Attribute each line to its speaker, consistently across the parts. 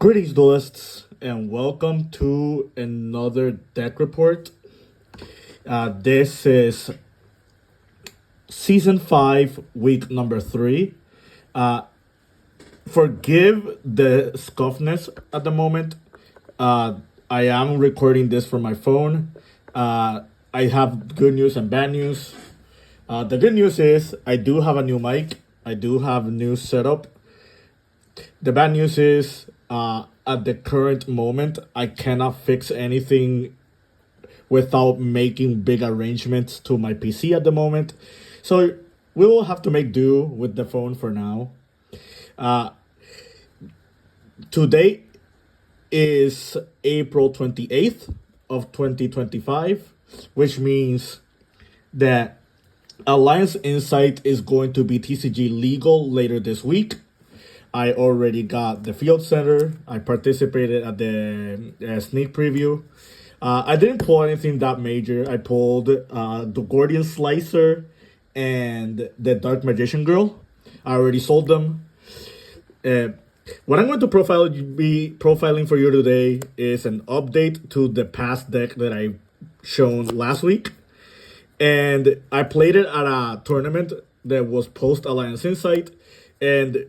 Speaker 1: Greetings, duelists, and welcome to another deck report. This is Season 5, Week number 3. Forgive the scuffness at the moment. I am recording this from my phone. I have good news and bad news. The good news is I do have a new mic. I do have a new setup. The bad news is at the current moment, I cannot fix anything without making big arrangements to my PC at the moment. So we will have to make do with the phone for now. Today is April 28th of 2025, which means that Alliance Insight is going to be TCG legal later this week. I already got the Field Center. I participated at the sneak preview. I didn't pull anything that major. I pulled the Gordian Slicer and the Dark Magician Girl. I already sold them. What I'm going to be profiling for you today is an update to the past deck that I shown last week. And I played it at a tournament that was post Alliance Insight. And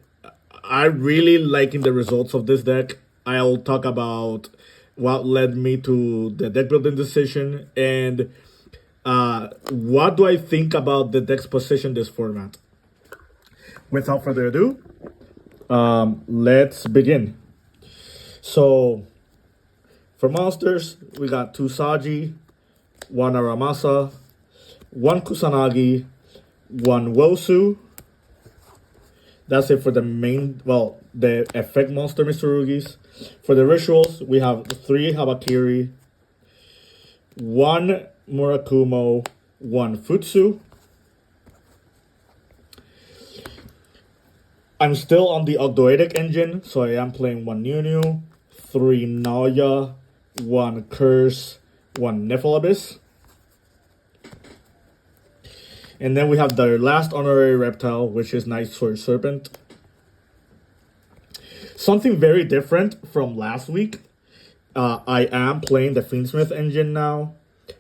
Speaker 1: I really liking the results of this deck. I'll talk about what led me to the deck building decision and what do I think about the deck's position this format. Without further ado, let's begin. So, for monsters, we got 2 Saji, 1 Aramasa, 1 Kusanagi, 1 Wosu. That's it for the the effect monster Mitsurugis. For the rituals, we have 3 Habakiri, 1 Murakumo, 1 Futsu. I'm still on the Ogdoadic engine, so I am playing 1 Nunu, 3 Naya, 1 Curse, 1 Nephalabis. And then we have the last honorary reptile, which is Night Sword Serpent. Something very different from last week. I am playing the Fiendsmith engine now,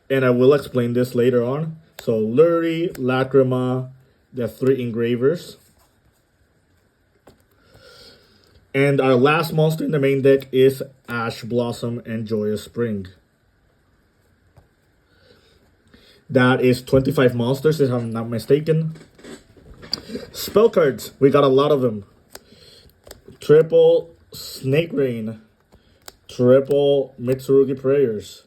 Speaker 1: and I will explain this later on. So Luri, Lacrima, the 3 engravers. And our last monster in the main deck is Ash Blossom and Joyous Spring. That is 25 monsters, if I'm not mistaken. Spell cards, we got a lot of them. Triple Snake Rain. Triple Mitsurugi Prayers.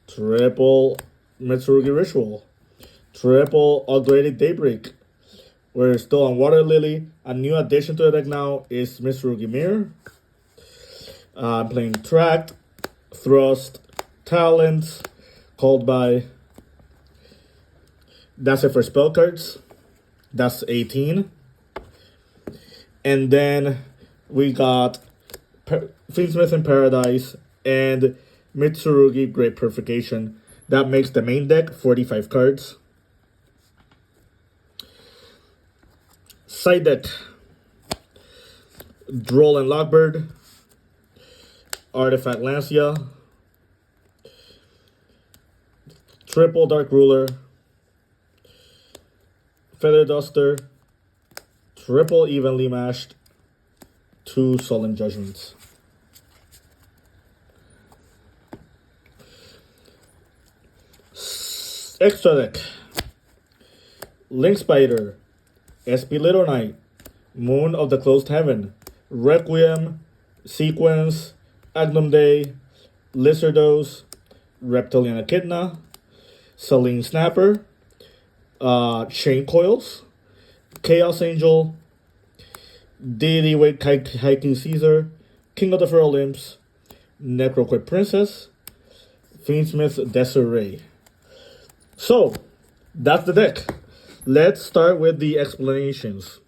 Speaker 1: Triple Mitsurugi Ritual. Triple Ogdoadic Daybreak. We're still on Water Lily. A new addition to the deck now is Mitsurugi Mirror. I'm playing Tract, Thrust, Talent, Called By. That's it for spell cards. That's 18. And then we got Fiendsmith in Paradise and Mitsurugi Great Purification. That makes the main deck 45 cards. Side deck. Droll and Lockbird. Artifact Lancia. Triple Dark Ruler. Feather Duster, triple Evenly Mashed, 2 Sullen Judgments. Extra deck. Link Spider, SP Little Knight, Moon of the Closed Heaven, Requiem, Sequence, Agnum Day, Lizardos, Reptilian Echidna, Saline Snapper, Chain Coils, Chaos Angel, Deity Wait Haiku Caesar, King of the Feral Imps, Necroquip Princess, Fiendsmith Desiree. So, that's the deck. Let's start with the explanations.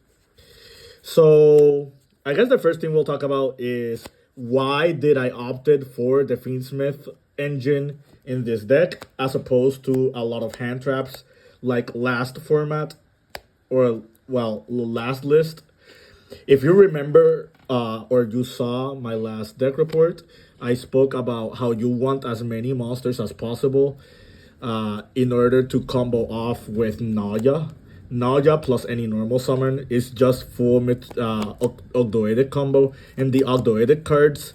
Speaker 1: So, I guess the first thing we'll talk about is why did I opted for the Fiendsmith engine in this deck as opposed to a lot of hand traps like last format or last list. If you remember or you saw my last deck report, I spoke about how you want as many monsters as possible in order to combo off with Naya. Naya plus any normal summon is just full Ogdoadic combo, and the Ogdoadic cards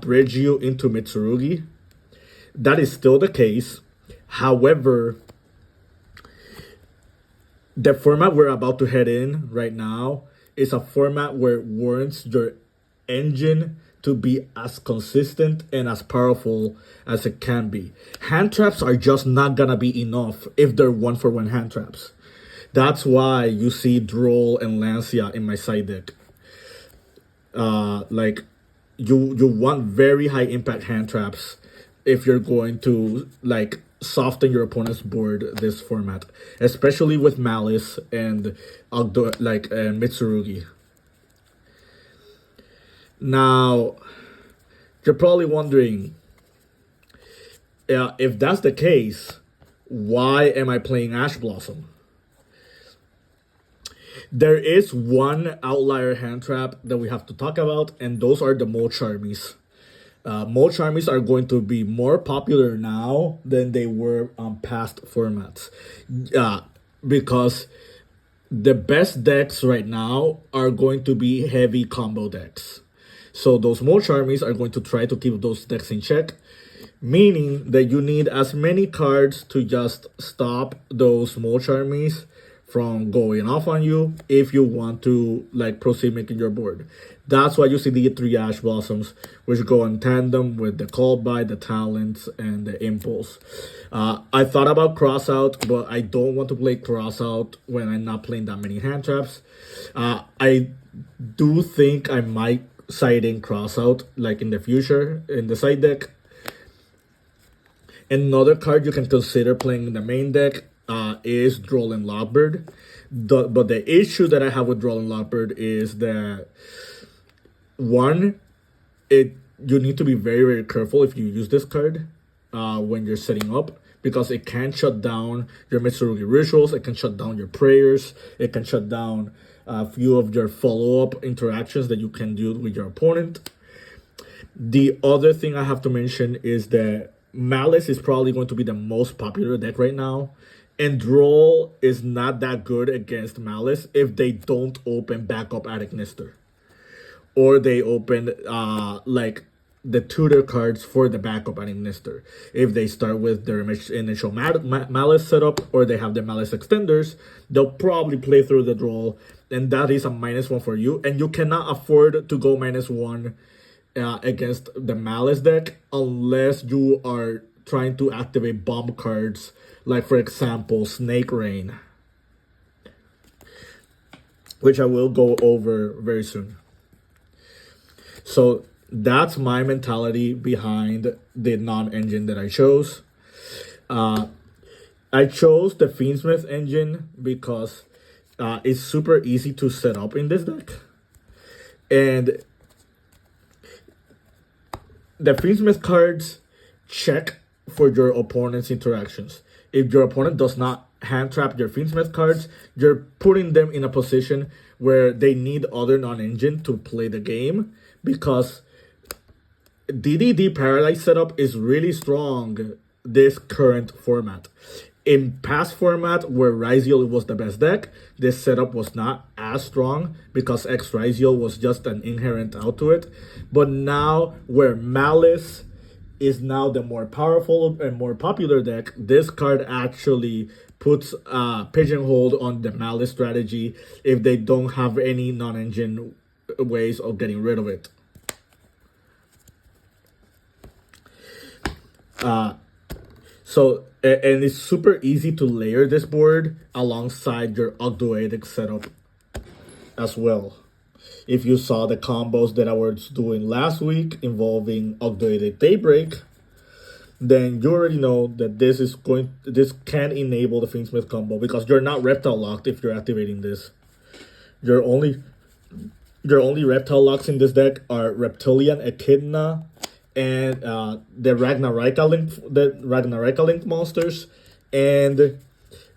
Speaker 1: bridge you into Mitsurugi. That is still the case. However, the format we're about to head in right now is a format where it warrants your engine to be as consistent and as powerful as it can be. Hand traps are just not gonna be enough if they're 1-for-1 hand traps. That's why you see Droll and Lancia in my side deck. Like you want very high impact hand traps if you're going to like soften your opponent's board this format, especially with Malice and Mitsurugi. Now, you're probably wondering, if that's the case, why am I playing Ash Blossom? There is one outlier hand trap that we have to talk about, and those are the Mo-Charmies. Mo-Charmies are going to be more popular now than they were on past formats. Because the best decks right now are going to be heavy combo decks. So those Mo-Charmies are going to try to keep those decks in check, meaning that you need as many cards to just stop those Mo-Charmies from going off on you if you want to like proceed making your board. That's why you see the 3 Ash Blossoms, which go in tandem with the Call By, the Talents, and the Impulse. I thought about Crossout, but I don't want to play Crossout when I'm not playing that many hand traps. I do think I might side in Crossout like in the future in the side deck. Another card you can consider playing in the main deck is Droll and Lockbird. But the issue that I have with Droll and Lockbird is that one, you need to be very, very careful if you use this card when you're setting up, because it can shut down your Mitsurugi rituals, it can shut down your prayers, it can shut down a few of your follow-up interactions that you can do with your opponent. The other thing I have to mention is that Malice is probably going to be the most popular deck right now, and Droll is not that good against Malice if they don't open backup Attic Nister, or they open like the tutor cards for the backup Attic Nister. If they start with their initial Malice setup, or they have the Malice extenders, they'll probably play through the Droll, and that is a -1 for you, and you cannot afford to go -1 against the Malice deck unless you are trying to activate bomb cards, like for example Snake Rain, which I will go over very soon. So that's my mentality behind the non-engine that I chose. I chose the Fiendsmith engine because it's super easy to set up in this deck, and the Fiendsmith cards check for your opponent's interactions. If your opponent does not hand trap your Fiendsmith cards, you're putting them in a position where they need other non-engine to play the game, because DDD Paradise setup is really strong this current format. In past format where Ryziel was the best deck, this setup was not as strong because X Ryziel was just an inherent out to it. But now where Malice is now the more powerful and more popular deck, this card actually puts a pigeonhole on the Malice strategy if they don't have any non-engine ways of getting rid of it. And it's super easy to layer this board alongside your Ogdoadic setup as well. If you saw the combos that I was doing last week involving Ogdoadic Daybreak, then you already know that this can enable the Fiendsmith combo, because you're not Reptile locked if you're activating this. Your only Reptile locks in this deck are Reptilian Echidna and the Ragnaraka Link monsters, and the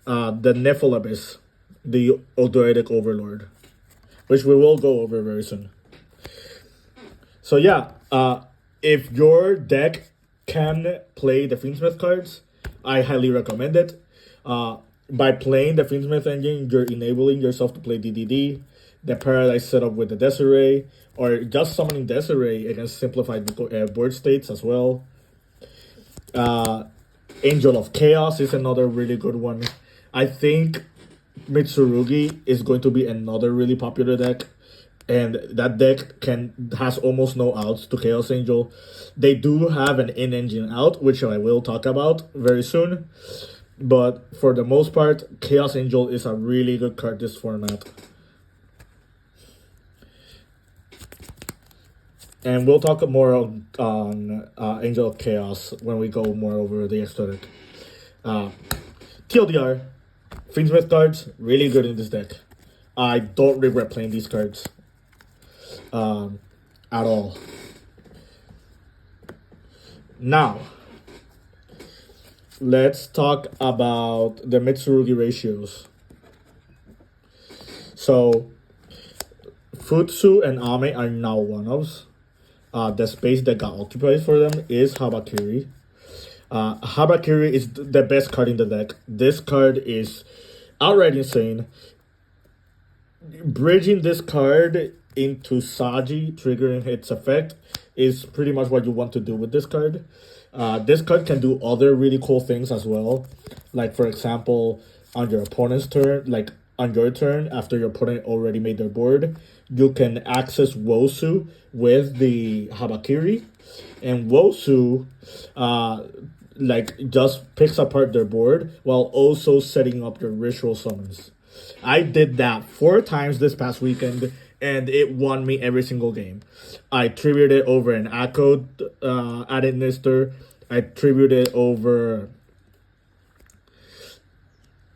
Speaker 1: Nephalabis, the Ogdoadic Overlord, which we will go over very soon. So yeah, if your deck can play the Fiendsmith cards, I highly recommend it. By playing the Fiendsmith engine, you're enabling yourself to play DDD, the Paradise setup with the Desiree, or just summoning Desiree against simplified board states as well. Angel of Chaos is another really good one. I think Mitsurugi is going to be another really popular deck, and that deck has almost no outs to Chaos Angel. They do have an in-engine out, which I will talk about very soon. But for the most part, Chaos Angel is a really good card this format. And we'll talk more on Angel of Chaos when we go more over the extra deck. TLDR, Fiendsmith cards, really good in this deck. I don't regret playing these cards at all. Now, let's talk about the Mitsurugi ratios. So, Futsu and Ame are now one-ofs. The space that got occupied for them is Habakiri. Habakiri is the best card in the deck. This card is outright insane. Bridging this card into Saji, triggering its effect, is pretty much what you want to do with this card. This card can do other really cool things as well. Like, for example, on your opponent's turn, like on your turn, after your opponent already made their board, you can access Wosu with the Habakiri. And Wosu, just picks apart their board while also setting up your ritual summons. I did that 4 times this past weekend, and it won me every single game. I tributed it over an Echo added Nister. I tributed over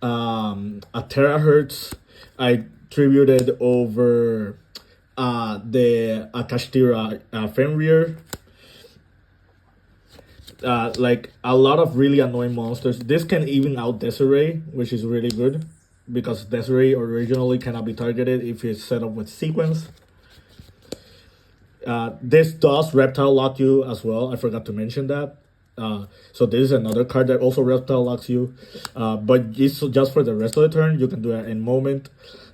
Speaker 1: a Terahertz. I tributed over the Akashtira Fenrir. Like a lot of really annoying monsters. This can even out Desiree, which is really good, because Desiree originally cannot be targeted if it's set up with sequence. This does Reptile lock you as well. I forgot to mention that. So this is another card that also Reptile locks you. But it's just for the rest of the turn. You can do that in moment.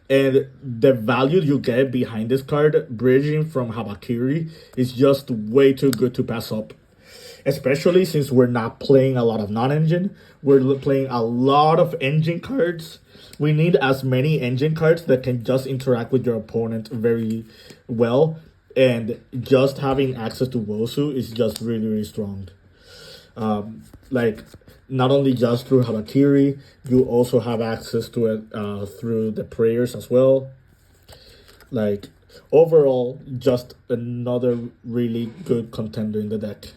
Speaker 1: And the value you get behind this card, bridging from Habakiri, is just way too good to pass up. Especially since we're not playing a lot of non-engine. We're playing a lot of engine cards. We need as many engine cards that can just interact with your opponent very well. And just having access to Wosu is just really, really strong. Like, not only just through Habakiri, you also have access to it through the prayers as well. Like, overall, just another really good contender in the deck.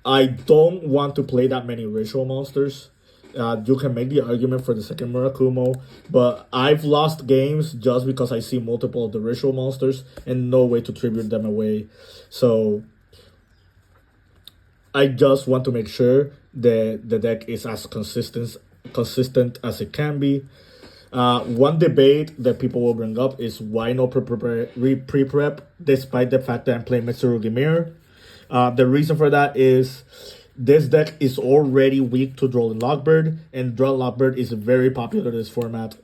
Speaker 1: I don't want to play that many ritual monsters. You can make the argument for the second Murakumo, but I've lost games just because I see multiple of the ritual monsters and no way to tribute them away. So I just want to make sure that the deck is as consistent as it can be. One debate that people will bring up is why no pre-prep, despite the fact that I'm playing Mitsurugi Mirror. The reason for that is this deck is already weak to Droll and Lockbird, and Droll and Lockbird is very popular in this format.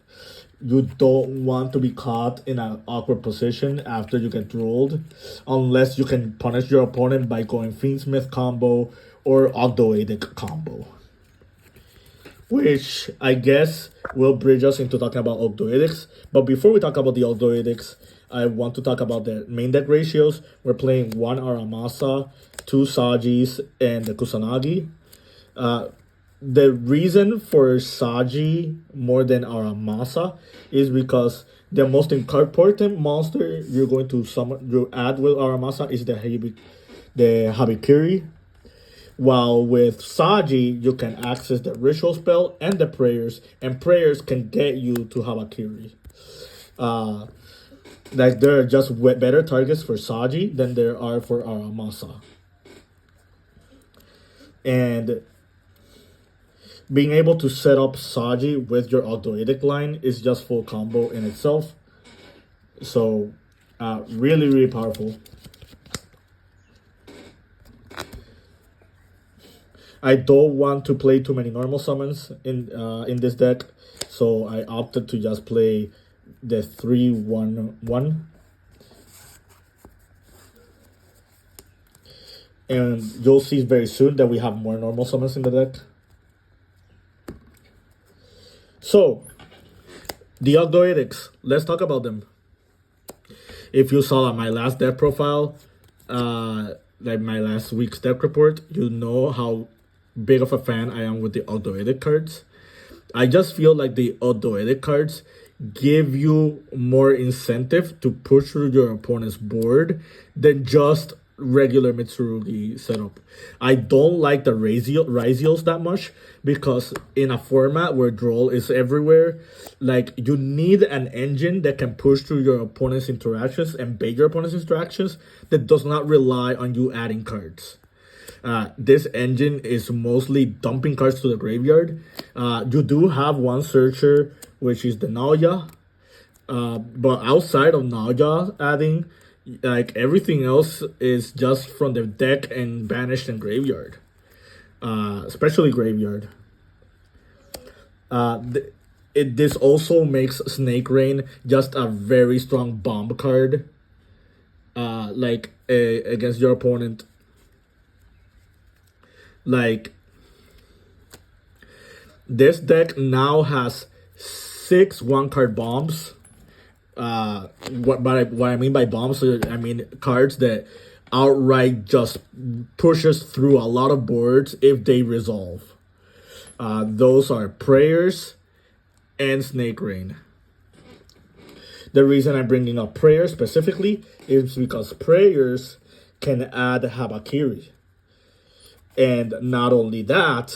Speaker 1: You don't want to be caught in an awkward position after you get drolled, unless you can punish your opponent by going Fiendsmith combo or Ogdoadic combo. Which I guess will bridge us into talking about Ogdoadics. But before we talk about the Ogdoadics, I want to talk about the main deck ratios. We're playing 1 Aramasa, 2 Sajis, and the Kusanagi. The reason for Saji more than Aramasa is because the most important monster you're going to add with Aramasa is the Habikiri. While with Saji, you can access the ritual spell and the prayers, and prayers can get you to Habakiri. Like, there are just better targets for Saji than there are for Aramasa. And being able to set up Saji with your Ogdoadic line is just full combo in itself. So, really, really powerful. I don't want to play too many normal summons in this deck, so I opted to just play the 3/1/1. And you'll see very soon that we have more normal summons in the deck. So, the Ogdoadics, let's talk about them. If you saw my last deck profile, like my last week's deck report, you know how big of a fan I am with the Ogdoadic cards. I just feel like the Ogdoadic cards give you more incentive to push through your opponent's board than just regular Mitsurugi setup. I don't like the Raziels that much because in a format where draw is everywhere, like you need an engine that can push through your opponent's interactions and bait your opponent's interactions that does not rely on you adding cards. This engine is mostly dumping cards to the graveyard. You do have one searcher, which is the Naya. But outside of Naya adding, like everything else is just from the deck and banished and graveyard. Especially graveyard. This also makes Snake Rain just a very strong bomb card. Against your opponent. Like, this deck now has 6 1-card bombs. What I mean by bombs, I mean cards that outright just pushes through a lot of boards if they resolve. Those are Prayers and Snake Rain. The reason I'm bringing up Prayers specifically is because Prayers can add Habakiri. And not only that,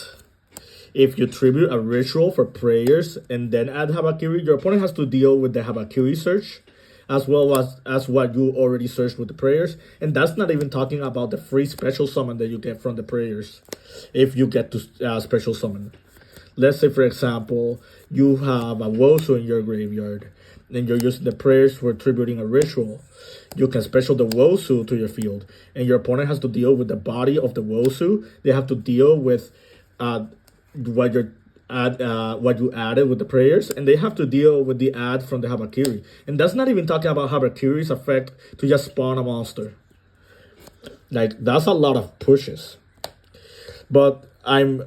Speaker 1: if you tribute a ritual for Prayers and then add Habakiri, your opponent has to deal with the Habakiri search as well as what you already searched with the Prayers. And that's not even talking about the free special summon that you get from the Prayers if you get to special summon. Let's say, for example, you have a Wosu in your graveyard and you're using the Prayers for tributing a ritual. You can special the Wosu to your field, and your opponent has to deal with the body of the Wosu. They have to deal with what you added with the Prayers, and they have to deal with the add from the Habakiri. And that's not even talking about Habakiri's effect to just spawn a monster. Like, that's a lot of pushes. But I'm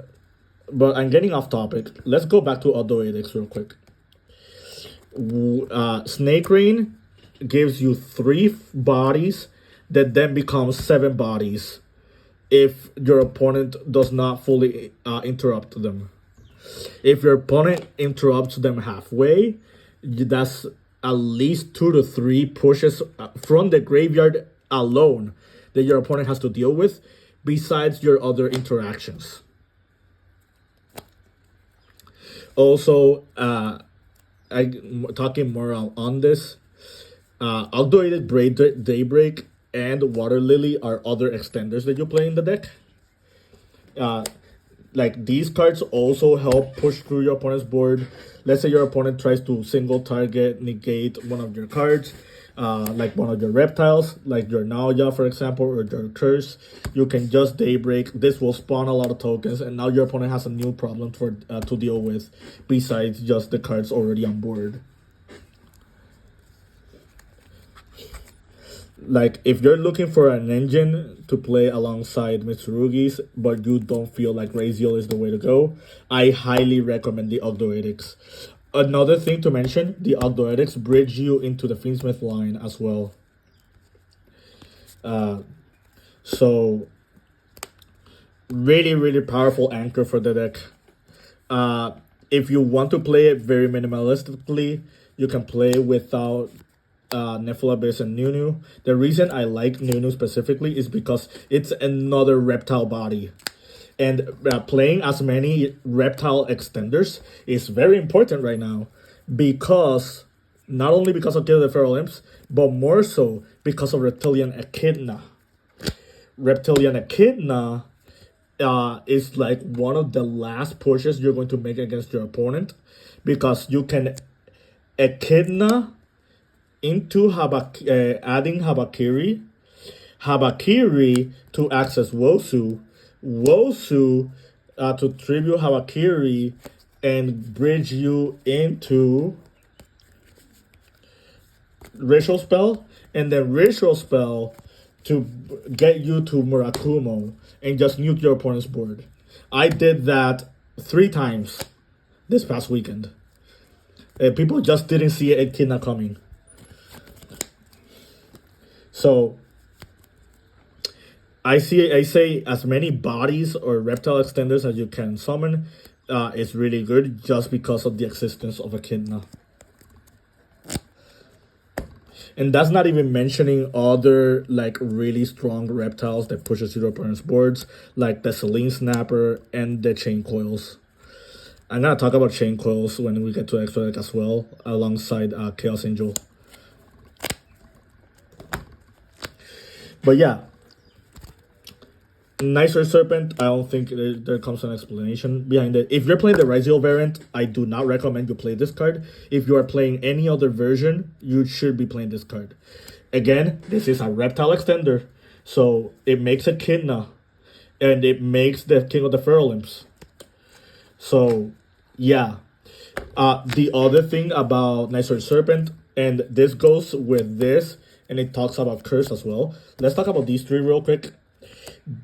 Speaker 1: getting off topic. Let's go back to Ogdoadics real quick. Snake Rain gives you 3 bodies that then become 7 bodies if your opponent does not fully interrupt them. If your opponent interrupts them halfway, that's at least 2 to 3 pushes from the graveyard alone that your opponent has to deal with, besides your other interactions. Also, I'm talking more on this. Ogdoadic Daybreak and Water Lily are other extenders that you play in the deck. Like, these cards also help push through your opponent's board. Let's say your opponent tries to single target negate one of your cards, like one of your Reptiles, like your Naya, for example, or your Curse. You can just Daybreak. This will spawn a lot of tokens, and now your opponent has a new problem to deal with besides just the cards already on board. Like, if you're looking for an engine to play alongside Mitsurugi's, but you don't feel like Raziel is the way to go, I highly recommend the Ogdoadics. Another thing to mention, the Ogdoadics bridge you into the Fiendsmith line as well. So, really, really powerful anchor for the deck. If you want to play it very minimalistically, you can play without Nephilabyss and Nunu. The reason I like Nunu specifically is because it's another reptile body. And playing as many reptile extenders is very important right now, because not only because of Kill the Feral Imps, but more so because of Reptilian Echidna. Reptilian Echidna is like one of the last pushes you're going to make against your opponent, because you can Echidna into adding Habakiri to access Wosu to tribute Hawakiri and bridge you into Ritual Spell, and then Ritual Spell to get you to Murakumo and just nuke your opponent's board. I did that 3 times this past weekend. People just didn't see Echidna coming. So I say as many bodies or reptile extenders as you can summon is really good just because of the existence of Echidna. And that's not even mentioning other like really strong reptiles that pushes your opponent's boards, like the Selene Snapper and the Chain Coils. I'm gonna talk about Chain Coils when we get to extra deck as well, alongside Chaos Angel. But yeah, Nicer Serpent, I don't think there comes an explanation behind it. If you're playing the Rizio variant, I do not recommend you play this card. If you are playing any other version, you should be playing this card. Again, this is a Reptile extender, so it makes Echidna, and it makes the King of the Feral Imps. So, yeah. The other thing about Nicer Serpent, and this goes with this, and it talks about Curse as well. Let's talk about these 3 real quick.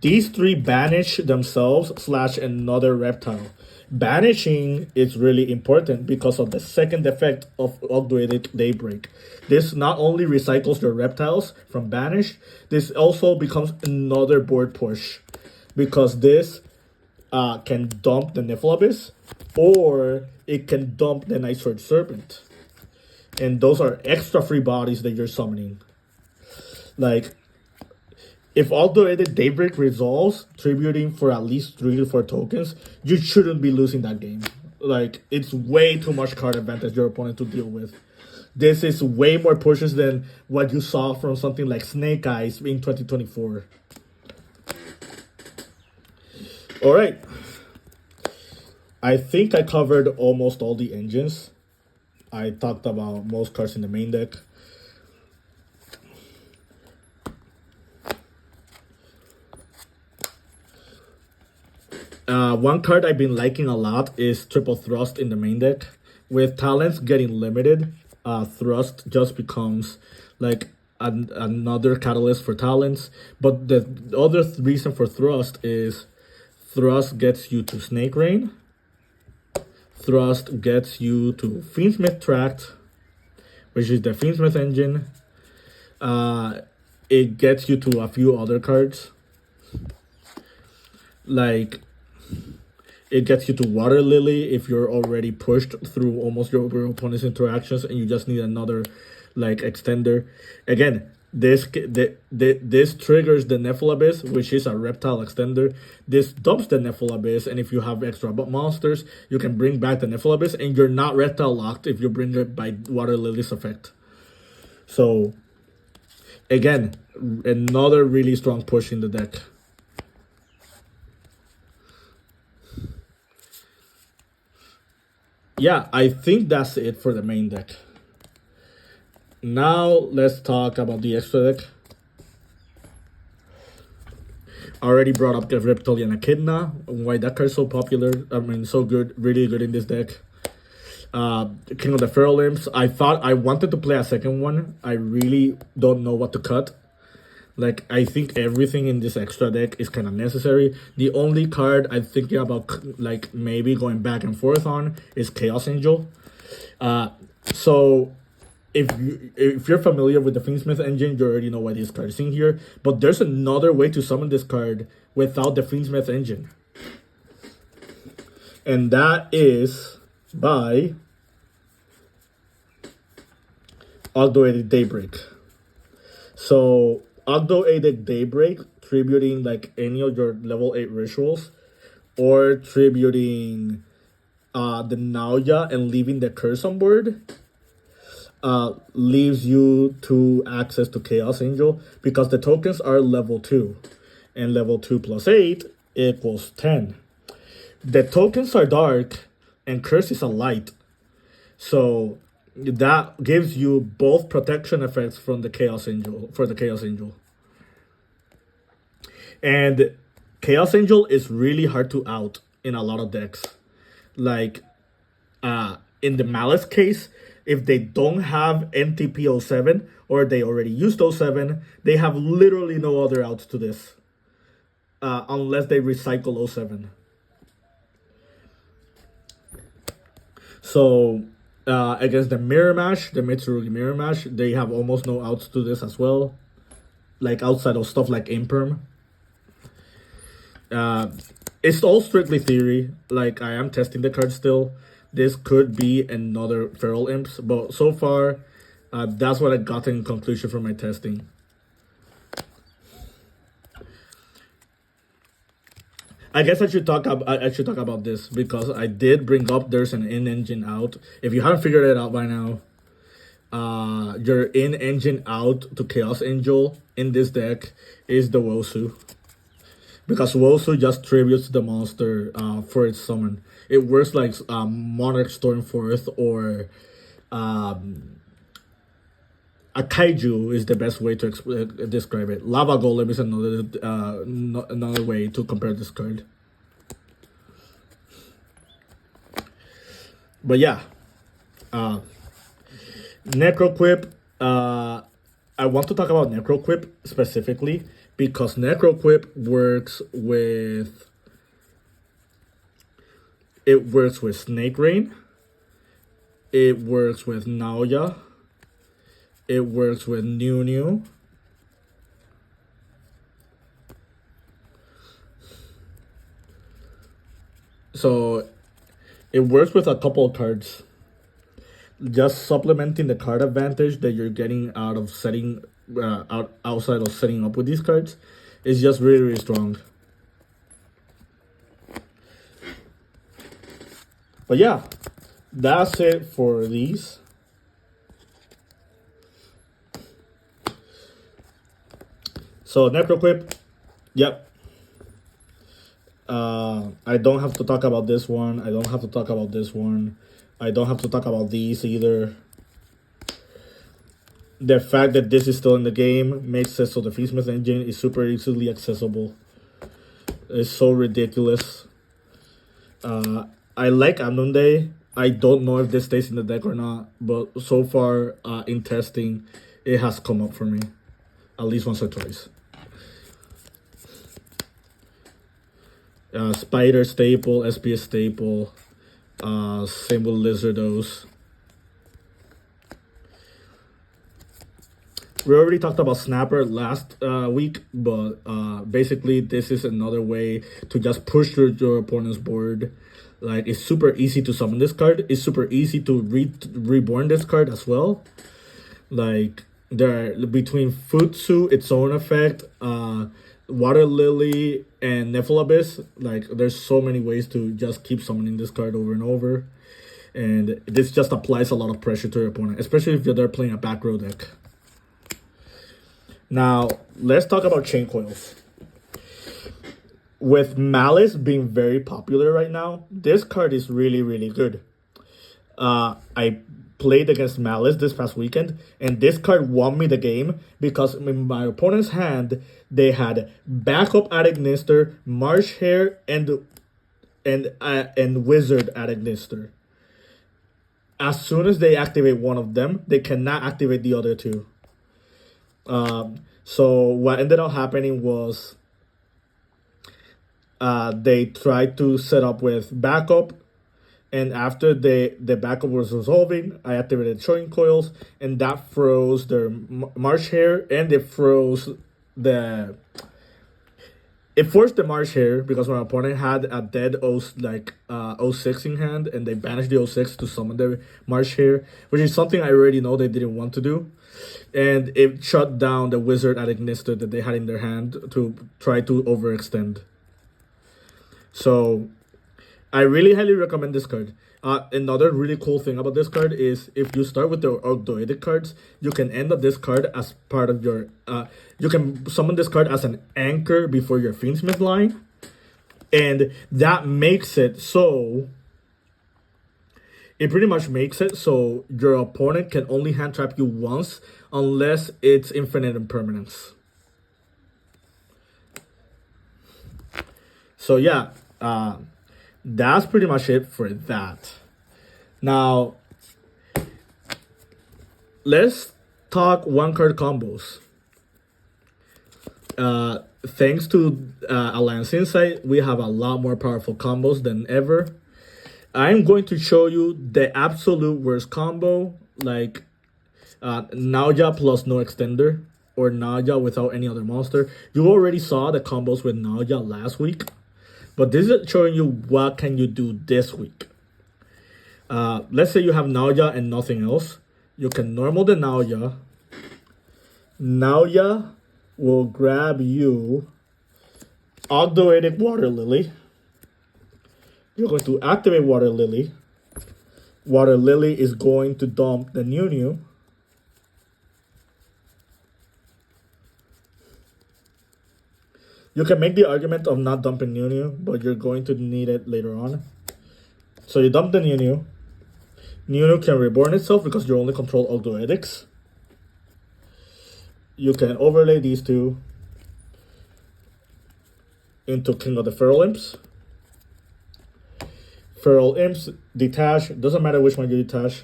Speaker 1: These 3 banish themselves / another reptile. Banishing is really important because of the second effect of Ogdoadic Daybreak. This not only recycles your reptiles from banish, this also becomes another board push. Because this can dump the Niflabis, or it can dump the Nicer Serpent. And those are extra free bodies that you're summoning. Like, if Ogdoadic Daybreak resolves, tributing for at least 3 to 4 tokens, you shouldn't be losing that game. Like, it's way too much card advantage your opponent to deal with. This is way more pushes than what you saw from something like Snake Eyes in 2024. Alright. I think I covered almost all the engines. I talked about most cards in the main deck. One card I've been liking a lot is Triple Thrust in the main deck. With talents getting limited, Thrust just becomes like another catalyst for talents. But the other reason for Thrust is Thrust gets you to Snake Rain. Thrust gets you to Fiendsmith Tract, which is the Fiendsmith engine. It gets you to a few other cards. Like, it gets you to Water Lily if you're already pushed through almost your opponent's interactions and you just need another like extender. Again, this triggers the Nephilabyss, which is a reptile extender. This dumps the Nephilabyss, and if you have extra monsters, you can bring back the Nephilabyss, and you're not reptile locked if you bring it by Water Lily's effect. So, again, another really strong push in the deck. Yeah, I think that's it for the main deck. Now, let's talk about the extra deck. I already brought up the Reptilian Echidna, why that card's so popular. I mean, so good, really good in this deck. King of the Feral Imps. I thought I wanted to play a second one. I really don't know what to cut. Like, I think everything in this extra deck is kind of necessary. The only card I'm thinking about, like, maybe going back and forth on is Chaos Angel. So, if you're familiar with the Fiendsmith engine, you already know why this card is in here. But there's another way to summon this card without the Fiendsmith engine. And that is by Ogdoadic Daybreak. So, Ogdoadic Daybreak, tributing like any of your level 8 rituals, or tributing the Nauya and leaving the curse on board, leaves you to access to Chaos Angel, because the tokens are level 2, and level 2 plus 8 equals 10. The tokens are dark, and curse is a light, so that gives you both protection effects from the Chaos Angel, for the Chaos Angel. And Chaos Angel is really hard to out in a lot of decks. Like, in the Malice case, if they don't have NTP07 or they already used 07, they have literally no other outs to this. Unless they recycle 07. So, against the Mirror Mash, the Mitsurugi Mirror Mash, they have almost no outs to this as well. Like, outside of stuff like Imperm. It's all strictly theory. Like, I am testing the card still. This could be another Feral Imps, but so far, that's what I got in conclusion from my testing. I guess I should talk about this because I did bring up there's an in-engine out. If you haven't figured it out by now, your in-engine out to Chaos Angel in this deck is the Wosu. Because Wosu just tributes the monster for its summon. It works like Monarch Stormforth or a kaiju is the best way to describe it. Lava Golem is another way to compare this card. But yeah, Necroquip. I want to talk about Necroquip specifically because Necroquip works with Snake Rain. It works with Naoya. It works with New. So it works with a couple of cards. Just supplementing the card advantage that you're getting out of setting outside of setting up with these cards is just really, really strong. But yeah, that's it for these. So Necroquip, yep. I don't have to talk about this one. I don't have to talk about this one. I don't have to talk about these either. The fact that this is still in the game makes it so the Fiendsmith engine is super easily accessible. It's so ridiculous. I like Amnunde. I don't know if this stays in the deck or not, but so far in testing, it has come up for me at least once or twice. Spider staple, SPS staple, same with Lizardos. We already talked about Snapper last week, but basically this is another way to just push your opponent's board. Like, it's super easy to summon this card. It's super easy to reborn this card as well. Like, there are, between Futsu, its own effect, Water Lily, and Nephilabyss, like, there's so many ways to just keep summoning this card over and over. And this just applies a lot of pressure to your opponent, especially if they're playing a back row deck. Now, let's talk about Chain Coils. With Malice being very popular right now, this card is really, really good. I played against Malice this past weekend, and this card won me the game because in my opponent's hand, they had backup Adagnister, Marsh Hare, and Wizard Adagnister. As soon as they activate one of them, they cannot activate the other two. So what ended up happening was they tried to set up with backup, and after the backup was resolving, I activated Chain Coils, and that froze their Marsh Hare, and it froze the... It forced the Marsh Hare because my opponent had a dead 06 in hand, and they banished the 06 to summon the Marsh Hare, which is something I already know they didn't want to do. And it shut down the Wizard Adagnister that they had in their hand to try to overextend. So I really highly recommend this card. Another really cool thing about this card is if you start with the Ogdoadic cards, you can end up this card as part of your... you can summon this card as an anchor before your Fiendsmith line. And that makes it so... It pretty much makes it so your opponent can only hand trap you once unless it's infinite impermanence. So yeah, that's pretty much it for that. Now, let's talk one card combos. Thanks to Alliance Insight, we have a lot more powerful combos than ever. I'm going to show you the absolute worst combo, like Naoya plus no extender, or Naoya without any other monster. You already saw the combos with Naoya last week, but this is showing you what can you do this week. Let's say you have Naoya and nothing else. You can normal the Naoya. Naoya will grab you Ogdoadic Water Lily. You're going to activate Water Lily. Water Lily is going to dump the New. You can make the argument of not dumping New, but you're going to need it later on. So you dump the New. New can reborn itself because you only control Ogdoadics. You can overlay these two into King of the Feral Imps. Feral Imps, detach, doesn't matter which one you detach.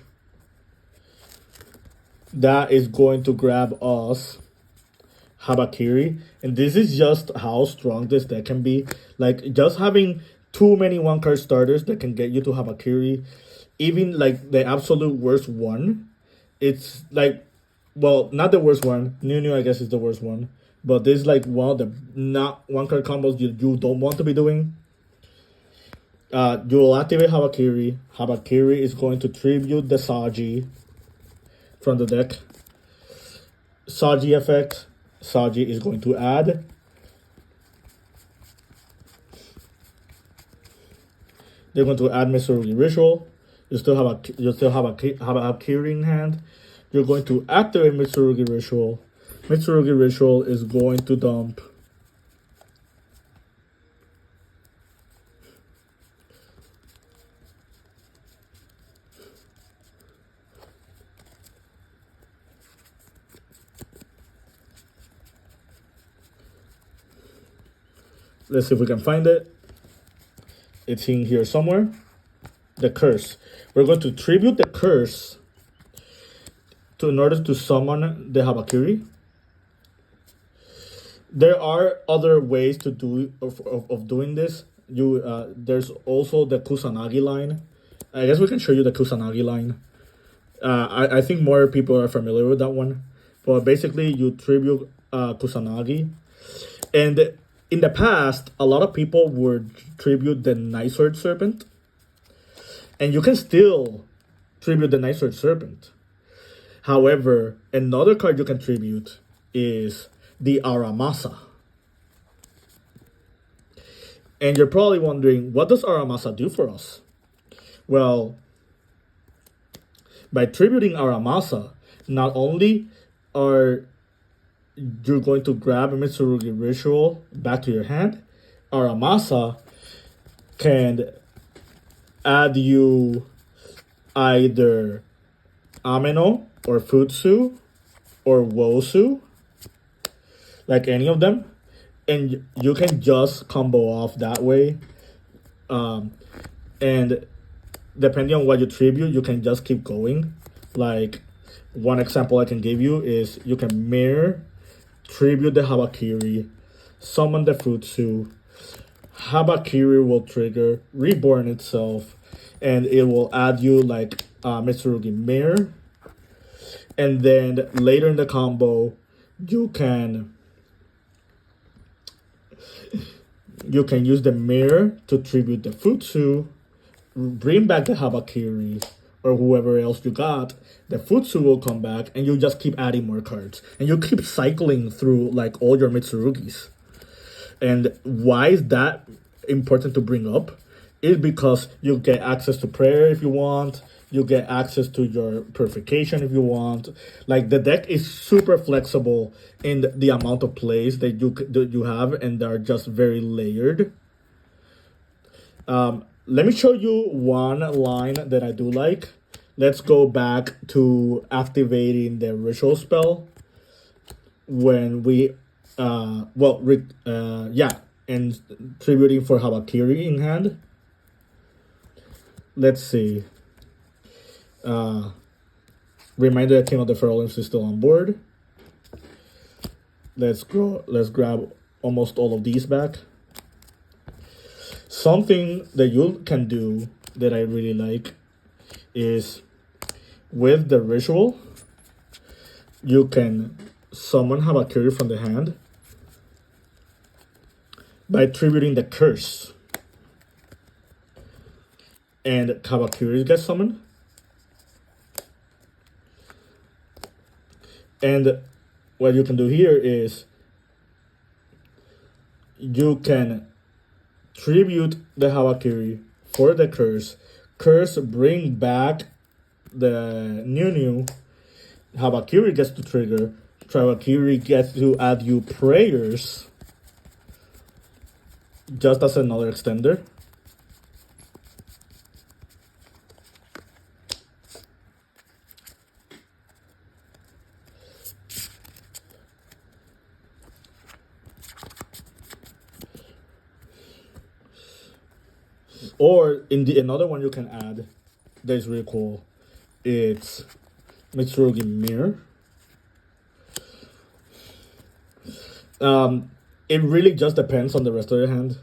Speaker 1: That is going to grab us Habakiri. And this is just how strong this deck can be. Like, just having too many one-card starters that can get you to Habakiri, even like the absolute worst one, it's like, well, not the worst one. New I guess is the worst one. But this is like one of the not one-card combos you don't want to be doing. You will activate Habakiri. Habakiri is going to tribute the Saji from the deck. Saji effect. Saji is going to add. They're going to add Mitsurugi Ritual. You still have a Habakiri in hand. You're going to activate Mitsurugi Ritual. Mitsurugi Ritual is going to dump let's see if we can find it. It's in here somewhere. The curse. We're going to tribute the curse in order to summon the Habakiri. There are other ways to do of doing this. There's also the Kusanagi line. I guess we can show you the Kusanagi line. I think more people are familiar with that one. But basically, you tribute Kusanagi. And in the past, a lot of people would tribute the Night Sword Serpent. And you can still tribute the Night Sword Serpent. However, another card you can tribute is the Aramasa. And you're probably wondering, what does Aramasa do for us? Well, by tributing Aramasa, not only are you going to grab a Mitsurugi Ritual back to your hand, Aramasa can add you either Ameno or Futsu or Wosu, like any of them, and you can just combo off that way. And depending on what you tribute, you can just keep going. Like, one example I can give you is you can mirror, tribute the Habakiri, summon the Futsu. Habakiri will trigger, reborn itself, and it will add you like Mitsurugi Mirror. And then later in the combo, you can use the Mirror to tribute the Futsu, bring back the Habakiri, or whoever else you got. The Futsu will come back, and you just keep adding more cards. And you keep cycling through like all your Mitsurugis. And why is that important to bring up? Is because you get access to prayer if you want. You get access to your purification if you want. Like, the deck is super flexible in the amount of plays that you have, and they're just very layered. Let me show you one line that I do like. Let's go back to activating the ritual spell when we and tributing for Habakiri in hand. let's see. Reminder that King of the Fairlands is still on board. Let's grab almost all of these back. Something that you can do that I really like is with the ritual, you can summon Habakiri from the hand by tributing the curse. And Habakiri gets summoned. And what you can do here is you can tribute the Habakiri for the curse. Curse bring back the new. Habakiri gets to trigger. Habakiri gets to add you prayers just as another extender. Or another one you can add that is really cool. It's Mitsurugi Mirror. It really just depends on the rest of your hand.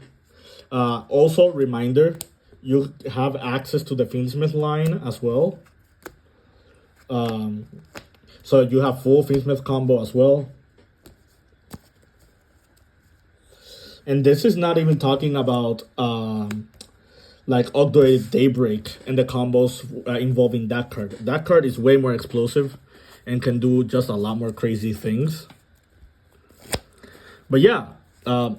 Speaker 1: Also, reminder, you have access to the Fiendsmith line as well. So you have full Fiendsmith combo as well. And this is not even talking about like Ogdoadic Daybreak and the combos involving that card. That card is way more explosive and can do just a lot more crazy things. But yeah, I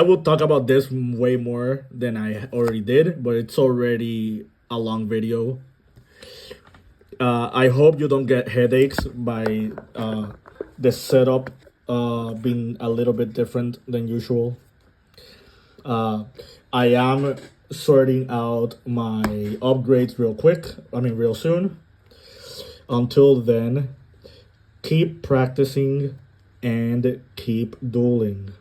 Speaker 1: will talk about this way more than I already did, but it's already a long video. I hope you don't get headaches by the setup being a little bit different than usual. I am sorting out my upgrades real soon. Until then, keep practicing and keep dueling.